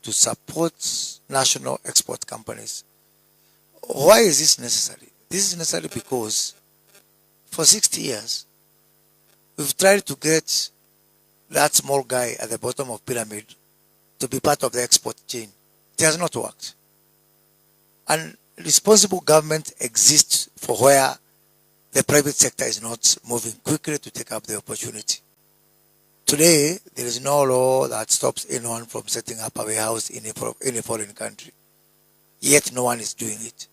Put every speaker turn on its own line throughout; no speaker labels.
to support national export companies. Why is this necessary? This is necessary because for 60 years, we've tried to get that small guy at the bottom of pyramid to be part of the export chain. It has not worked. And responsible government exists for where the private sector is not moving quickly to take up the opportunity. Today, there is no law that stops anyone from setting up a warehouse in a foreign country. Yet no one is doing it.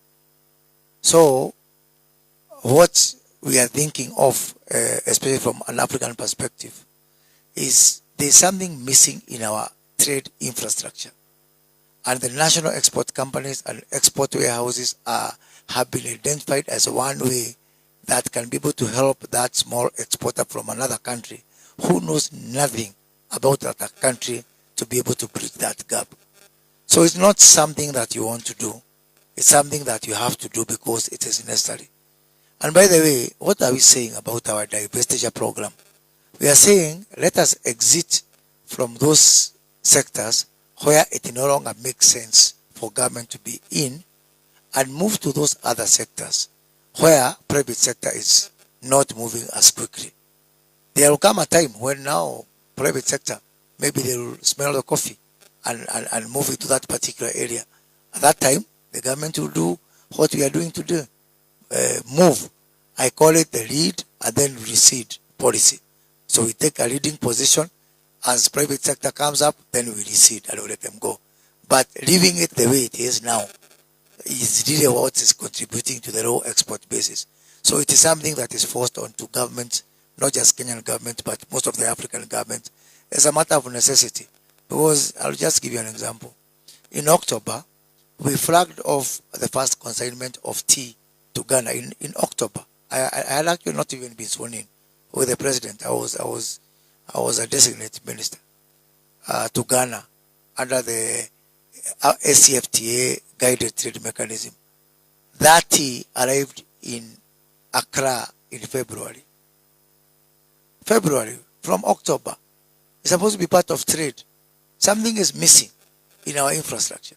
So, what we are thinking of, especially from an African perspective, is there's something missing in our trade infrastructure. And the national export companies and export warehouses have been identified as one way that can be able to help that small exporter from another country who knows nothing about that country to be able to bridge that gap. So it's not something that you want to do. It's something that you have to do because it is necessary. And by the way, what are we saying about our divestiture program? We are saying let us exit from those sectors where it no longer makes sense for government to be in and move to those other sectors where private sector is not moving as quickly. There will come a time when now private sector, maybe they will smell the coffee and move it to that particular area. At that time, the government will do what we are doing today. Move. I call it the lead and then recede policy. So we take a leading position. As private sector comes up, then we recede and we let them go. But leaving it the way it is now is really what is contributing to the low export basis. So it is something that is forced onto government, not just Kenyan government, but most of the African government, as a matter of necessity. Because I'll just give you an example. In October, we flagged off the first consignment of tea to Ghana in October. I had actually not even been sworn in with the president. I was a designated minister to Ghana under the ACFTA guided trade mechanism. That tea arrived in Accra in February. From October. It's supposed to be part of trade. Something is missing in our infrastructure.